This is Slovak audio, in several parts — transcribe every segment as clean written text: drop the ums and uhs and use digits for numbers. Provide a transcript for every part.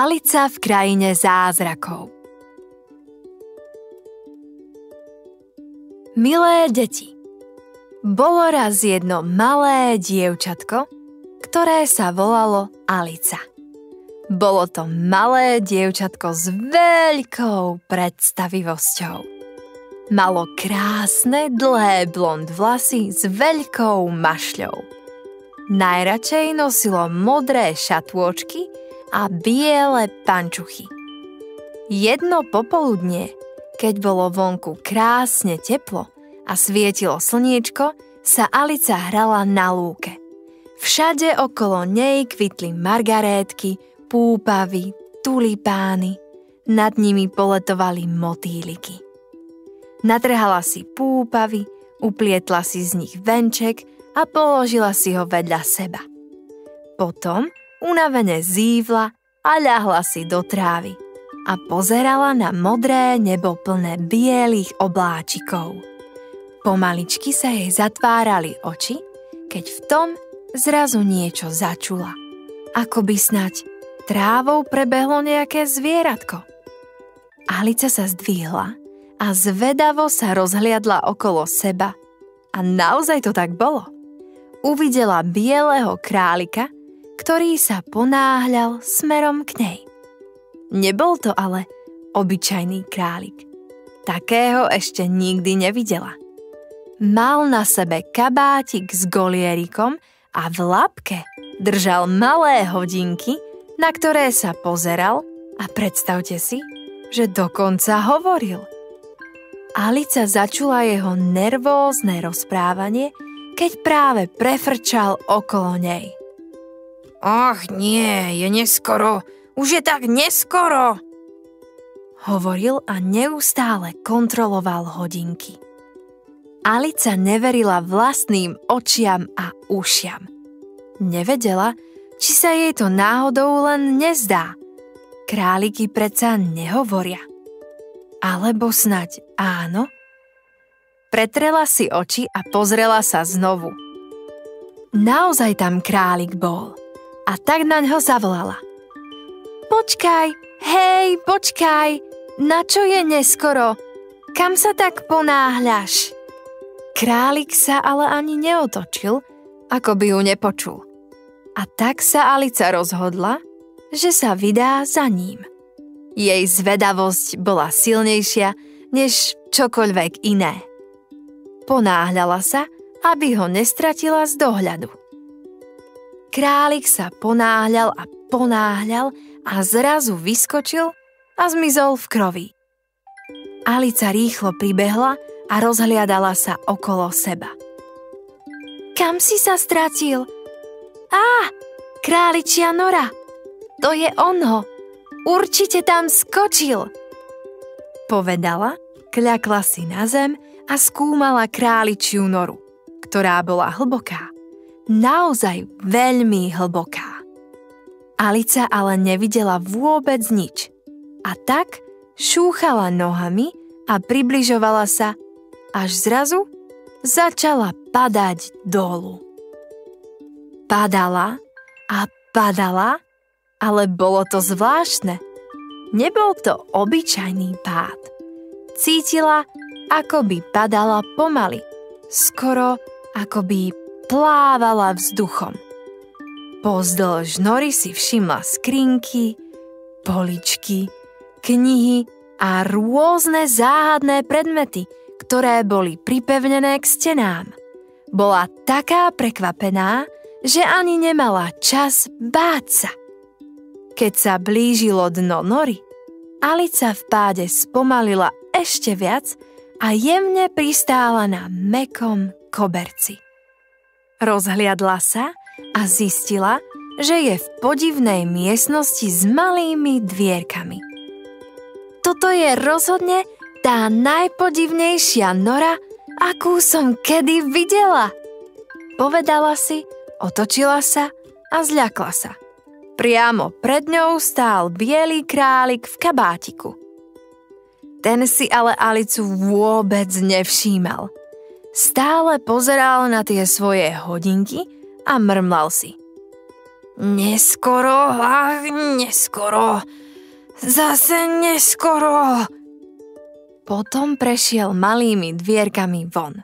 Alica v krajine zázrakov. Milé deti, bolo raz jedno malé dievčatko, ktoré sa volalo Alica. Bolo to malé dievčatko s veľkou predstavivosťou. Malo krásne, dlhé blond vlasy s veľkou mašľou. Najradšej nosilo modré šatôčky a biele pančuchy. Jedno popoludnie, keď bolo vonku krásne teplo a svietilo slniečko, sa Alica hrala na lúke. Všade okolo nej kvitli margarétky, púpavy, tulipány. Nad nimi poletovali motýliky. Natrhala si púpavy, uplietla si z nich venček a položila si ho vedľa seba. Potom unavene zívla a ľahla si do trávy a pozerala na modré nebo plné bielých obláčikov. Pomaličky sa jej zatvárali oči, keď v tom zrazu niečo začula. Ako by snať trávou prebehlo nejaké zvieratko. Alica sa zdvihla a zvedavo sa rozhliadla okolo seba. A naozaj to tak bolo. Uvidela bieleho králika, ktorý sa ponáhľal smerom k nej. Nebol to ale obyčajný králik. Takého ešte nikdy nevidela. Mal na sebe kabátik s golierikom a v labke držal malé hodinky, na ktoré sa pozeral a predstavte si, že dokonca hovoril. Alica začula jeho nervózne rozprávanie, keď práve prefrčal okolo nej. Ach nie, je neskoro, už je tak neskoro, hovoril a neustále kontroloval hodinky. Alica neverila vlastným očiam a ušiam. Nevedela, či sa jej to náhodou len nezdá. Králiky predsa nehovoria. Alebo snať áno? Pretrela si oči a pozrela sa znovu. Naozaj tam králik bol. A tak naňho zavolala. Počkaj, hej, počkaj, na čo je neskoro? Kam sa tak ponáhľaš? Králik sa ale ani neotočil, ako by ju nepočul. A tak sa Alica rozhodla, že sa vydá za ním. Jej zvedavosť bola silnejšia než čokoľvek iné. Ponáhľala sa, aby ho nestratila z dohľadu. Králik sa ponáhľal a zrazu vyskočil a zmizol v kroví. Alica rýchlo pribehla a rozhliadala sa okolo seba. Kam si sa stratil? Králičia nora! To je ono! Určite tam skočil! Povedala, kľakla si na zem a skúmala králičiu noru, ktorá bola hlboká. Naozaj veľmi hlboká. Alica ale nevidela vôbec nič. A tak šúchala nohami a približovala sa, až zrazu začala padať dolu. Padala a padala, ale bolo to zvláštne. Nebol to obyčajný pád. Cítila, ako by padala pomaly, skoro ako by plávala vzduchom. Pozdĺž nory si všimla skrinky, poličky, knihy a rôzne záhadné predmety, ktoré boli pripevnené k stenám. Bola taká prekvapená, že ani nemala čas báť sa. Keď sa blížilo dno nory, Alica v páde spomalila ešte viac a jemne pristála na mäkkom koberci. Rozhliadla sa a zistila, že je v podivnej miestnosti s malými dvierkami. Toto je rozhodne tá najpodivnejšia nora, akú som kedy videla, povedala si, otočila sa a zľakla sa. Priamo pred ňou stál biely králik v kabátiku. Ten si ale Alicu vôbec nevšímal. Stále pozeral na tie svoje hodinky a mrmlal si. Neskoro, neskoro. Zase neskoro. Potom prešiel malými dvierkami von.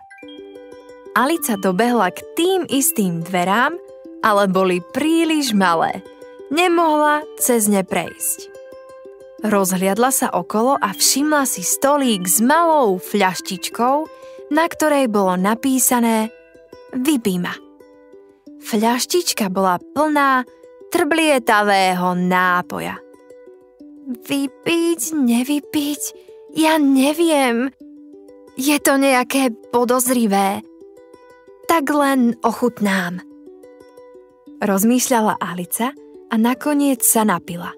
Alica dobehla k tým istým dverám, ale boli príliš malé. Nemohla cez ne prejsť. Rozhliadla sa okolo a všimla si stolík s malou fľaštičkou, na ktorej bolo napísané Vypij ma. Fľaštička bola plná trblietavého nápoja. Vypiť, nevypiť, ja neviem. Je to nejaké podozrivé. Tak len ochutnám. Rozmýšľala Alica a nakoniec sa napila.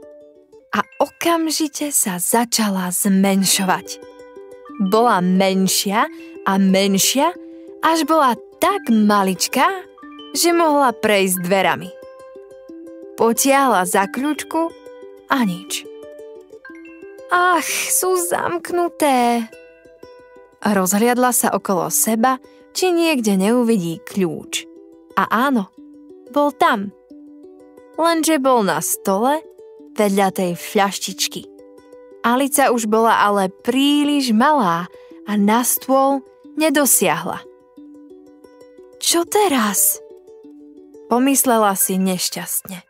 A okamžite sa začala zmenšovať. Bola menšia a menšia, až bola tak maličká, že mohla prejsť dverami. Potiahla za kľúčku a nič. Ach, sú zamknuté. Rozhliadla sa okolo seba, či niekde neuvidí kľúč. A áno, bol tam. Lenže bol na stole vedľa tej fľaštičky. Alica už bola ale príliš malá a na stôl nedosiahla. Čo teraz? Pomyslela si nešťastne.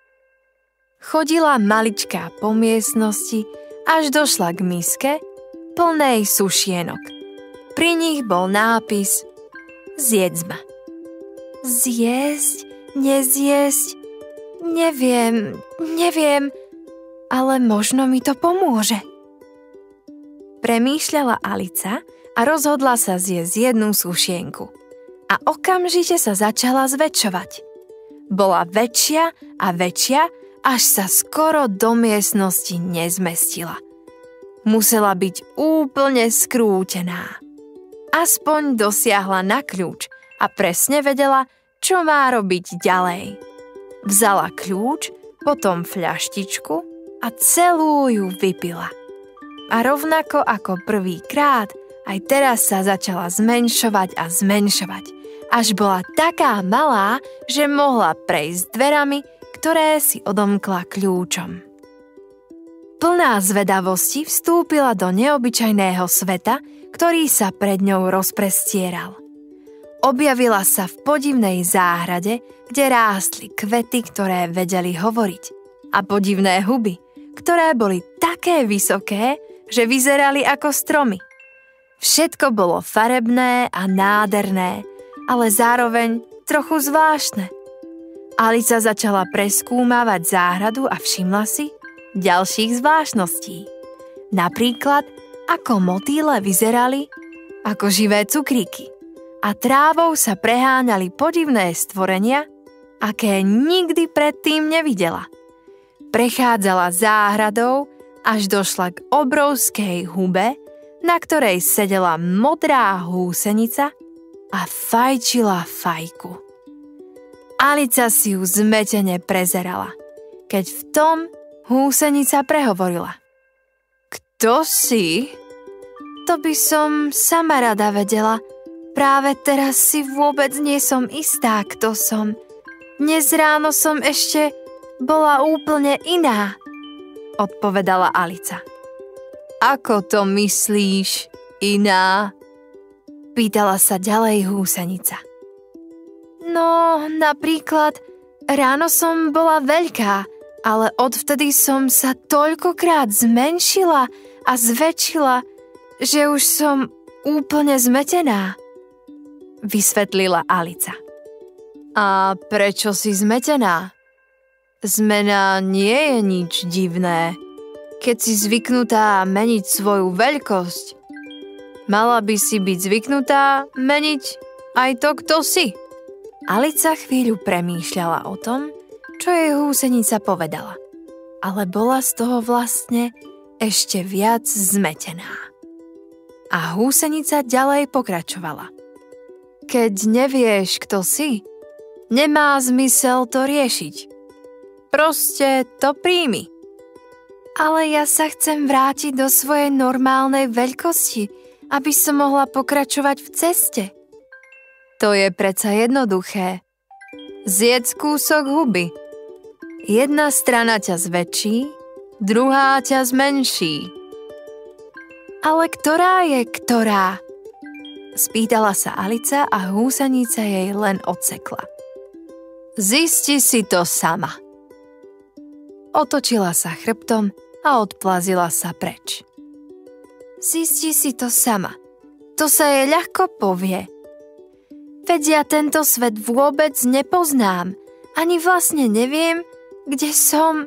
Chodila maličká po miestnosti, až došla k miske plnej sušienok. Pri nich bol nápis Zjedz ma. Zjesť, nezjesť, neviem, ale možno mi to pomôže. Premýšľala Alica a rozhodla sa zjesť jednu sušienku. A okamžite sa začala zväčšovať. Bola väčšia a väčšia, až sa skoro do miestnosti nezmestila. Musela byť úplne skrútená. Aspoň dosiahla na kľúč a presne vedela, čo má robiť ďalej. Vzala kľúč, potom fľaštičku a celú ju vypila. A rovnako ako prvýkrát, aj teraz sa začala zmenšovať a zmenšovať, až bola taká malá, že mohla prejsť dverami, ktoré si odomkla kľúčom. Plná zvedavosti vstúpila do neobyčajného sveta, ktorý sa pred ňou rozprestieral. Objavila sa v podivnej záhrade, kde rástli kvety, ktoré vedeli hovoriť, a podivné huby, ktoré boli také vysoké, že vyzerali ako stromy. Všetko bolo farebné a nádherné, ale zároveň trochu zvláštne. Alica začala preskúmavať záhradu a všimla si ďalších zvláštností. Napríklad, ako motýle vyzerali ako živé cukríky a trávou sa preháňali podivné stvorenia, aké nikdy predtým nevidela. Prechádzala záhradou, až došla k obrovskej hube, na ktorej sedela modrá húsenica a fajčila fajku. Alica si ju zmetene prezerala, keď v tom húsenica prehovorila. Kto si? To by som sama rada vedela. Práve teraz si vôbec nie som istá, kto som. Dnes ráno som ešte bola úplne iná, odpovedala Alica. Ako to myslíš, iná? Pýtala sa ďalej húsenica. No, napríklad, ráno som bola veľká, ale odvtedy som sa toľkokrát zmenšila a zväčšila, že už som úplne zmetená, vysvetlila Alica. A prečo si zmetená? Zmena nie je nič divné, keď si zvyknutá meniť svoju veľkosť. Mala by si byť zvyknutá meniť aj to, kto si. Alica chvíľu premýšľala o tom, čo jej húsenica povedala, ale bola z toho vlastne ešte viac zmetená. A húsenica ďalej pokračovala. Keď nevieš, kto si, nemá zmysel to riešiť. Proste to príjmi. Ale ja sa chcem vrátiť do svojej normálnej veľkosti, aby som mohla pokračovať v ceste. To je predsa jednoduché. Zjedz kúsok huby. Jedna strana ťa zväčší, druhá ťa zmenší. Ale ktorá je ktorá? Spýtala sa Alica a húsanica jej len odsekla. Zisti si to sama. Otočila sa chrbtom a odplazila sa preč. Zisti si to sama. To sa jej ľahko povie. Veď ja tento svet vôbec nepoznám. Ani vlastne neviem, kde som.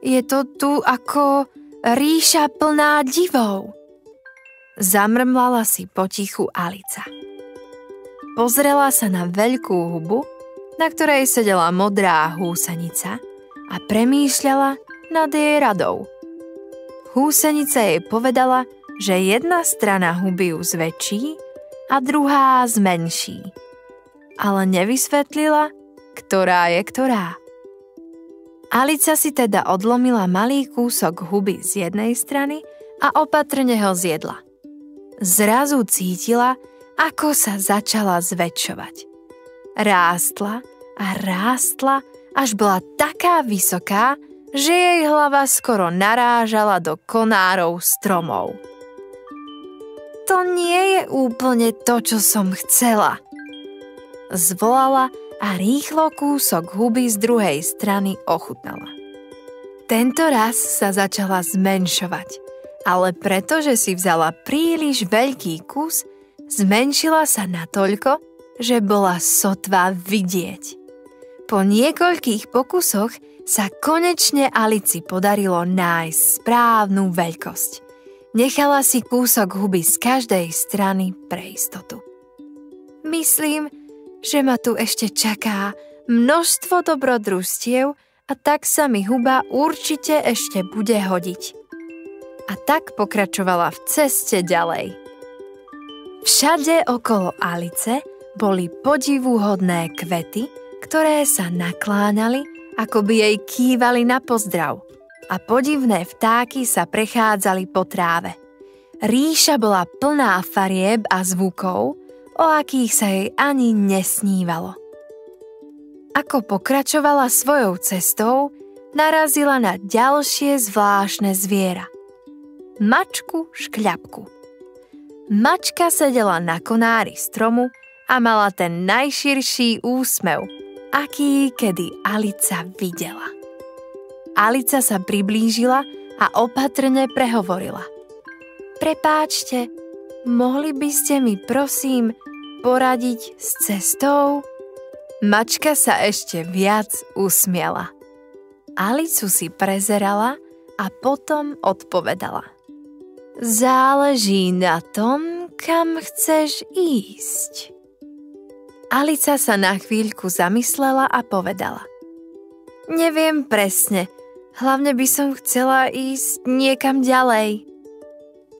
Je to tu ako ríša plná divov. Zamrmlala si potichu Alica. Pozrela sa na veľkú hubu, na ktorej sedela modrá húsenica a premýšľala nad jej radou. Húsenica jej povedala, že jedna strana huby ju zväčší a druhá zmenší. Ale nevysvetlila, ktorá je ktorá. Alica si teda odlomila malý kúsok huby z jednej strany a opatrne ho zjedla. Zrazu cítila, ako sa začala zväčšovať. Rástla a rástla, až bola taká vysoká, že jej hlava skoro narážala do konárov stromov. To nie je úplne to, čo som chcela. Zvolala a rýchlo kúsok huby z druhej strany ochutnala. Tento raz sa začala zmenšovať, ale pretože si vzala príliš veľký kus, zmenšila sa natoľko, že bola sotva vidieť. Po niekoľkých pokusoch sa konečne Alici podarilo nájsť správnu veľkosť. Nechala si kúsok huby z každej strany pre istotu. Myslím, že ma tu ešte čaká množstvo dobrodružstiev a tak sa mi huba určite ešte bude hodiť. A tak pokračovala v ceste ďalej. Všade okolo Alice boli podivuhodné kvety, ktoré sa nakláňali, ako by jej kývali na pozdrav, a podivné vtáky sa prechádzali po tráve. Ríša bola plná farieb a zvukov, o akých sa jej ani nesnívalo. Ako pokračovala svojou cestou, narazila na ďalšie zvláštne zviera. Mačku škľapku. Mačka sedela na konári stromu a mala ten najširší úsmev, aký kedy Alica videla. Alica sa priblížila a opatrne prehovorila. Prepáčte, mohli by ste mi prosím poradiť s cestou? Mačka sa ešte viac usmiala. Alicu si prezerala a potom odpovedala. Záleží na tom, kam chceš ísť. Alica sa na chvíľku zamyslela a povedala. Neviem presne, hlavne by som chcela ísť niekam ďalej.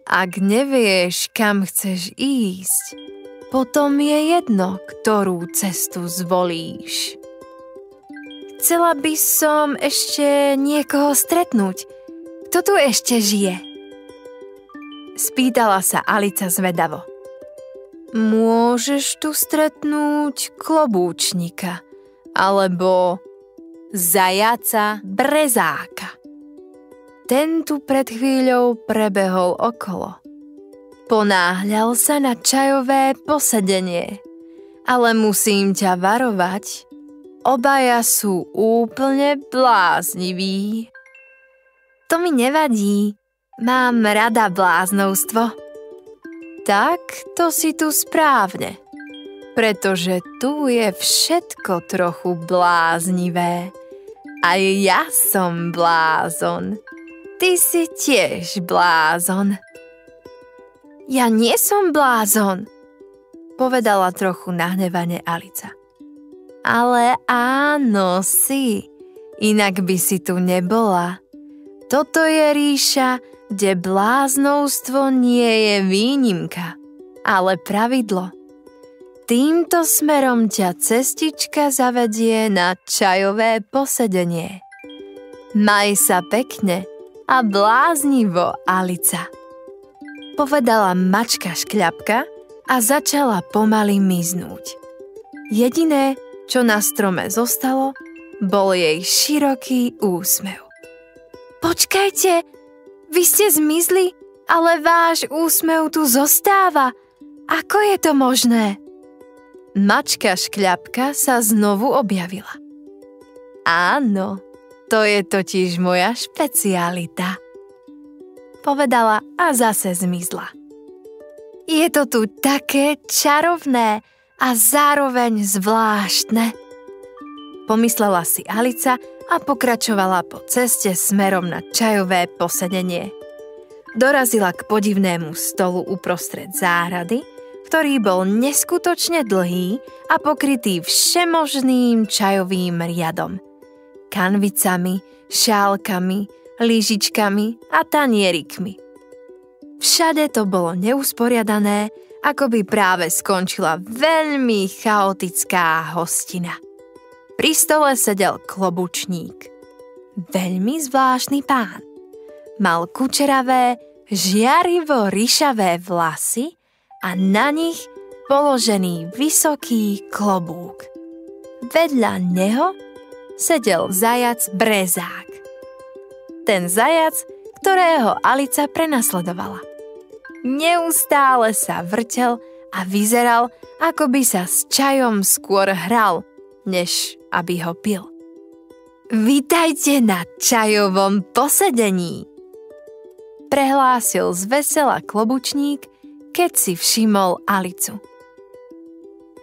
Ak nevieš, kam chceš ísť, potom je jedno, ktorú cestu zvolíš. Chcela by som ešte niekoho stretnúť. Kto tu ešte žije? Spýtala sa Alica zvedavo. Môžeš tu stretnúť klobúčnika alebo zajaca brezáka. Ten tu pred chvíľou prebehol okolo. Ponáhľal sa na čajové posedenie, ale musím ťa varovať, obaja sú úplne blázniví. To mi nevadí, mám rada bláznovstvo. Tak to si tu správne, pretože tu je všetko trochu bláznivé. Aj ja som blázon. Ty si tiež blázon. Ja nie som blázon, povedala trochu nahnevane Alica. Ale áno si, inak by si tu nebola. Toto je ríša, kde bláznovstvo nie je výnimka, ale pravidlo. Týmto smerom ťa cestička zavedie na čajové posedenie. Maj sa pekne a bláznivo, Alica, povedala mačka škľapka a začala pomaly miznúť. Jediné, čo na strome zostalo, bol jej široký úsmev. Počkajte, vy ste zmizli, ale váš úsmev tu zostáva. Ako je to možné? Mačka Škľapka sa znovu objavila. Áno, to je totiž moja špecialita, povedala a zase zmizla. Je to tu také čarovné a zároveň zvláštne, pomyslela si Alica a pokračovala po ceste smerom na čajové posedenie. Dorazila k podivnému stolu uprostred záhrady, ktorý bol neskutočne dlhý a pokrytý všemožným čajovým riadom. Kanvicami, šálkami, lyžičkami a tanierikmi. Všade to bolo neusporiadané, ako by práve skončila veľmi chaotická hostina. Pri stole sedel klobučník. Veľmi zvláštny pán. Mal kučeravé, žiarivo ryšavé vlasy a na nich položený vysoký klobúk. Vedľa neho sedel zajac Brezák. Ten zajac, ktorého Alica prenasledovala. Neustále sa vrtel a vyzeral, ako by sa s čajom skôr hral, než aby ho pil. Vítajte na čajovom posedení, prehlásil zvesela klobučník, keď si všimol Alicu.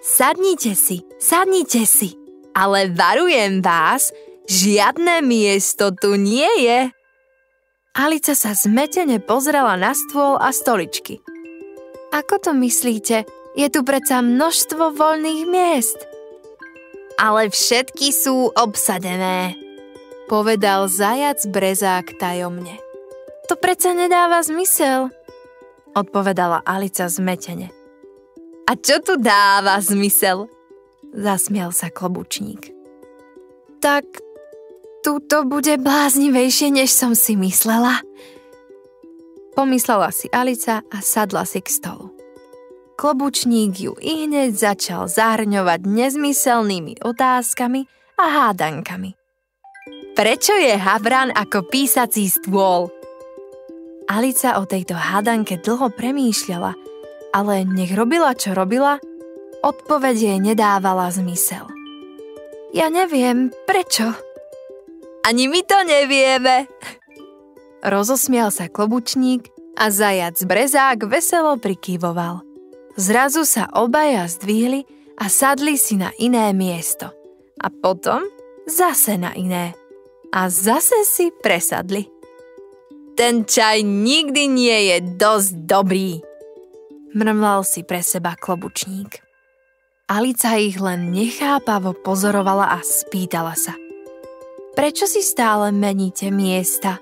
Sadnite si, ale varujem vás, žiadne miesto tu nie je. Alica sa zmetene pozrela na stôl a stoličky. Ako to myslíte? Je tu predsa množstvo voľných miest. Ale všetky sú obsadené, povedal zajac Brezák tajomne. To predsa nedáva zmysel, odpovedala Alica zmetene. A čo tu dáva zmysel? Zasmial sa klobučník. Tak tuto bude bláznivejšie, než som si myslela, pomyslela si Alica a sadla si k stolu. Klobučník ju ihneď začal zahrňovať nezmyselnými otázkami a hádankami. Prečo je havran ako písací stôl? Alica o tejto hádanke dlho premýšľala, ale nech robila, čo robila, odpoveď jej nedávala zmysel. Ja neviem, prečo. Ani my to nevieme. Rozosmial sa klobučník a zajac Brezák veselo prikyvoval. Zrazu sa obaja zdvihli a sadli si na iné miesto. A potom zase na iné. A zase si presadli. Ten čaj nikdy nie je dosť dobrý, mrmlal si pre seba klobučník. Alica ich len nechápavo pozorovala a spýtala sa. Prečo si stále meníte miesta?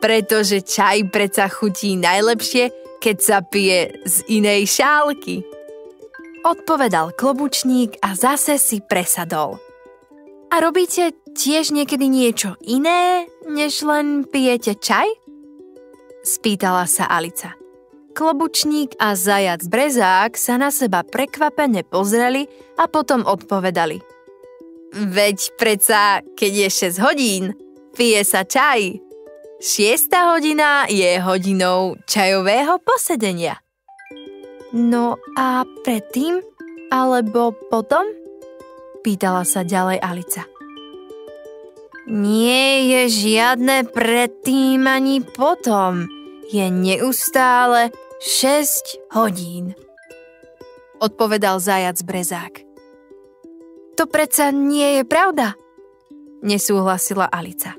Pretože čaj predsa chutí najlepšie, keď sa pije z inej šálky, odpovedal klobučník a zase si presadol. A robíte tiež niekedy niečo iné, než len pijete čaj? Spýtala sa Alica. Klobučník a zajac Brezák sa na seba prekvapene pozreli a potom odpovedali. Veď predsa, keď je 6 hodín, pije sa čaj. 6. hodina je hodinou čajového posedenia. No a predtým? Alebo potom? Pýtala sa ďalej Alica. Nie je žiadne predtým ani potom. Je neustále 6 hodín, odpovedal zajac Brezák. To predsa nie je pravda, nesúhlasila Alica.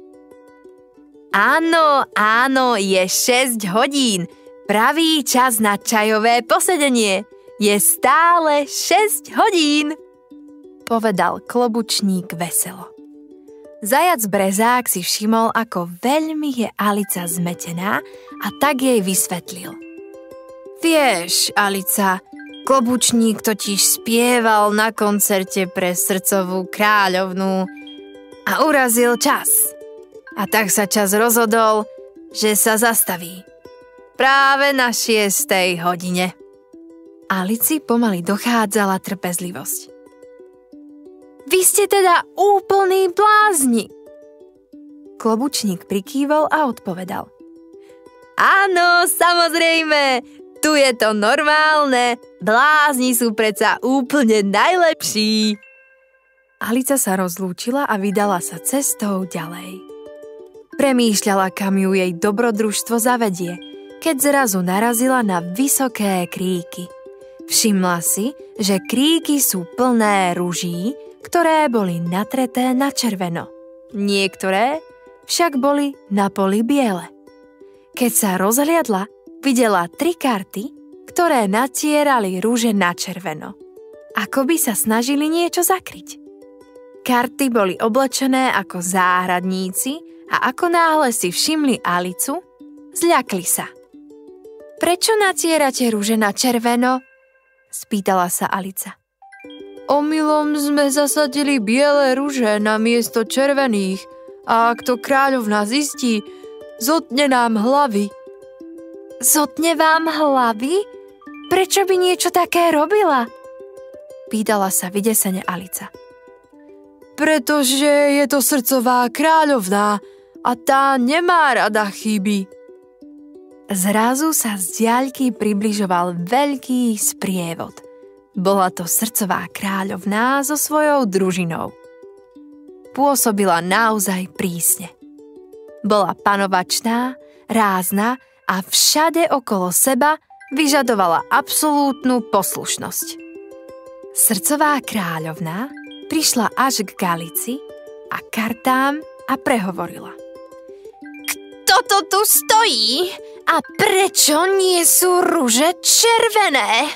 Áno, je 6 hodín. Pravý čas na čajové posedenie. Je stále 6 hodín, povedal klobučník veselo. Zajac Brezák si všimol, ako veľmi je Alica zmetená a tak jej vysvetlil. Vieš, Alica, klobučník totiž spieval na koncerte pre srdcovú kráľovnú a urazil čas. A tak sa čas rozhodol, že sa zastaví. Práve na 6. hodine. Alici pomaly dochádzala trpezlivosť. Vy ste teda úplný blázni. Klobučník prikývol a odpovedal. Áno, samozrejme, tu je to normálne. Blázni sú predsa úplne najlepší. Alica sa rozlúčila a vydala sa cestou ďalej. Premýšľala, kam ju jej dobrodružstvo zavedie, keď zrazu narazila na vysoké kríky. Všimla si, že kríky sú plné ruží, ktoré boli natreté na červeno. Niektoré však boli na poli biele. Keď sa rozhliadla, videla 3 karty, ktoré natierali rúže na červeno. Ako by sa snažili niečo zakryť. Karty boli oblečené ako záhradníci a ako náhle si všimli Alicu, zľakli sa. Prečo natierate rúže na červeno? Spýtala sa Alica. Omylom sme zasadili biele ruže na miesto červených a ak to kráľovná zistí, zotne nám hlavy. Zotne vám hlavy? Prečo by niečo také robila? Pýtala sa vydesene Alica. Pretože je to srdcová kráľovná a tá nemá rada chyby. Zrazu sa z diaľky približoval veľký sprievod. Bola to srdcová kráľovná so svojou družinou. Pôsobila naozaj prísne. Bola panovačná, rázna a všade okolo seba vyžadovala absolútnu poslušnosť. Srdcová kráľovná prišla až k Alici a kartám a prehovorila. Kto to tu stojí? A prečo nie sú ruže červené?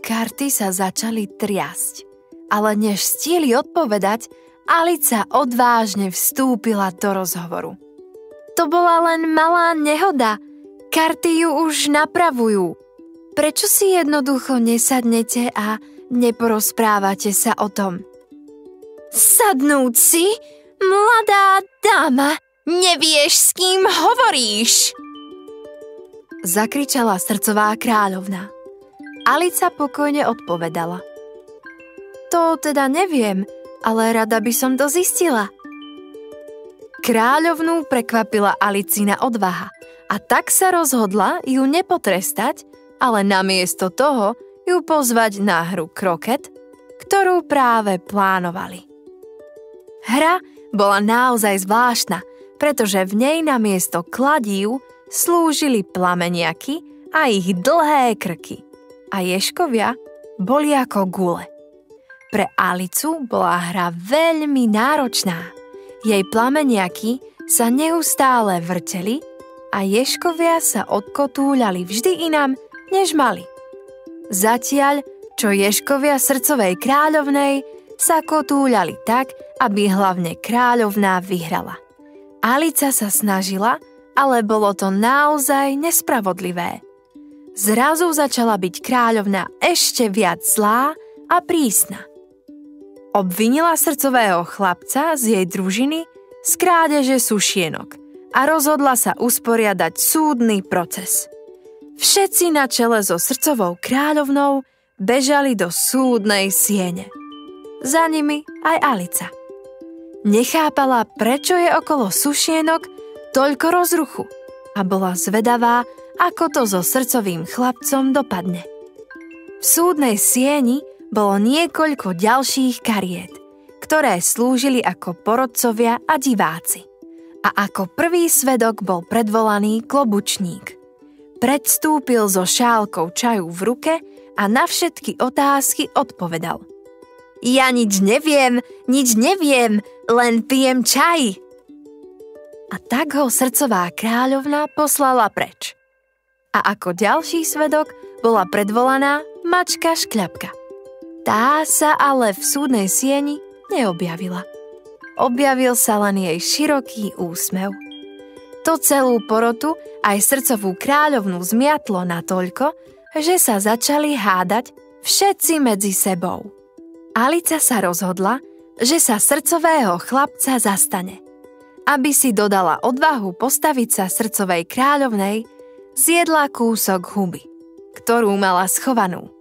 Karty sa začali triasť, ale než stihli odpovedať, Alica odvážne vstúpila do rozhovoru. To bola len malá nehoda. Karty ju už napravujú. Prečo si jednoducho nesadnete a neporozprávate sa o tom? Sadnúť si? Mladá dáma, nevieš, s kým hovoríš? Zakričala srdcová kráľovná. Alica pokojne odpovedala. To teda neviem, ale rada by som to zistila. Kráľovnú prekvapila Alicina odvaha a tak sa rozhodla ju nepotrestať, ale namiesto toho ju pozvať na hru kroket, ktorú práve plánovali. Hra bola naozaj zvláštna, pretože v nej namiesto kladív slúžili plameniaky a ich dlhé krky. A ježkovia boli ako gule. Pre Alicu bola hra veľmi náročná. Jej plameniaky sa neustále vrteli a ježkovia sa odkotúľali vždy inam, než mali. Zatiaľ, čo ježkovia srdcovej kráľovnej sa kotúľali tak, aby hlavne kráľovná vyhrala. Alica sa snažila, ale bolo to naozaj nespravodlivé. Zrazu začala byť kráľovná ešte viac zlá a prísna. Obvinila srdcového chlapca z jej družiny z krádeže sušienok a rozhodla sa usporiadať súdny proces. Všetci na čele so srdcovou kráľovnou bežali do súdnej siene. Za nimi aj Alica. Nechápala, prečo je okolo sušienok toľko rozruchu a bola zvedavá, ako to so srdcovým chlapcom dopadne. V súdnej sieni bolo niekoľko ďalších kariet, ktoré slúžili ako porodcovia a diváci. A ako prvý svedok bol predvolaný klobučník. Predstúpil so šálkou čaju v ruke a na všetky otázky odpovedal. Ja nič neviem, len pijem čaj. A tak ho srdcová kráľovná poslala preč. A ako ďalší svedok bola predvolaná mačka Škľapka. Tá sa ale v súdnej sieni neobjavila. Objavil sa len jej široký úsmev. To celú porotu aj srdcovú kráľovnú zmiatlo natoľko, že sa začali hádať všetci medzi sebou. Alica sa rozhodla, že sa srdcového chlapca zastane. Aby si dodala odvahu postaviť sa srdcovej kráľovnej, zjedla kúsok huby, ktorú mala schovanú.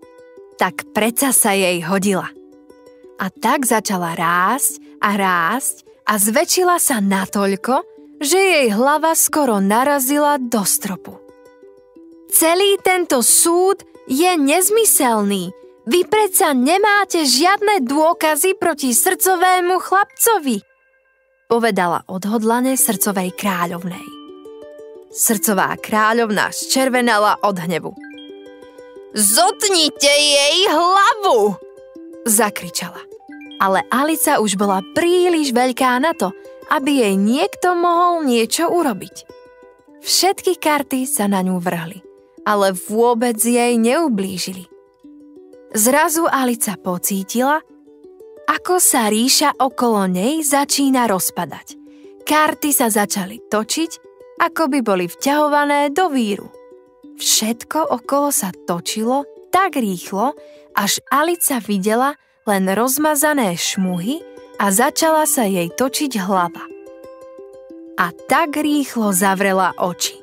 Tak predsa sa jej hodila. A tak začala rásť a zväčšila sa natoľko, že jej hlava skoro narazila do stropu. Celý tento súd je nezmyselný. Vy predsa nemáte žiadne dôkazy proti srdcovému chlapcovi, povedala odhodlane srdcovej kráľovnej. Srdcová kráľovna zčervenala od hnevu. Zotnite jej hlavu! Zakričala. Ale Alica už bola príliš veľká na to, aby jej niekto mohol niečo urobiť. Všetky karty sa na ňu vrhli, ale vôbec jej neublížili. Zrazu Alica pocítila, ako sa ríša okolo nej začína rozpadať. Karty sa začali točiť, ako by boli vťahované do víru. Všetko okolo sa točilo tak rýchlo, až Alica videla len rozmazané šmuhy a začala sa jej točiť hlava. A tak rýchlo zavrela oči.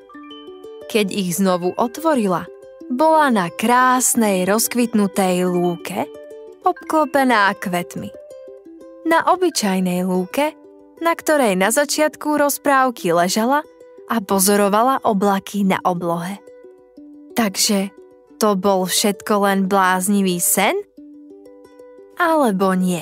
Keď ich znovu otvorila, bola na krásnej rozkvitnutej lúke, obklopená kvetmi. Na obyčajnej lúke, na ktorej na začiatku rozprávky ležala a pozorovala oblaky na oblohe. Takže to bol všetko len bláznivý sen? Alebo nie?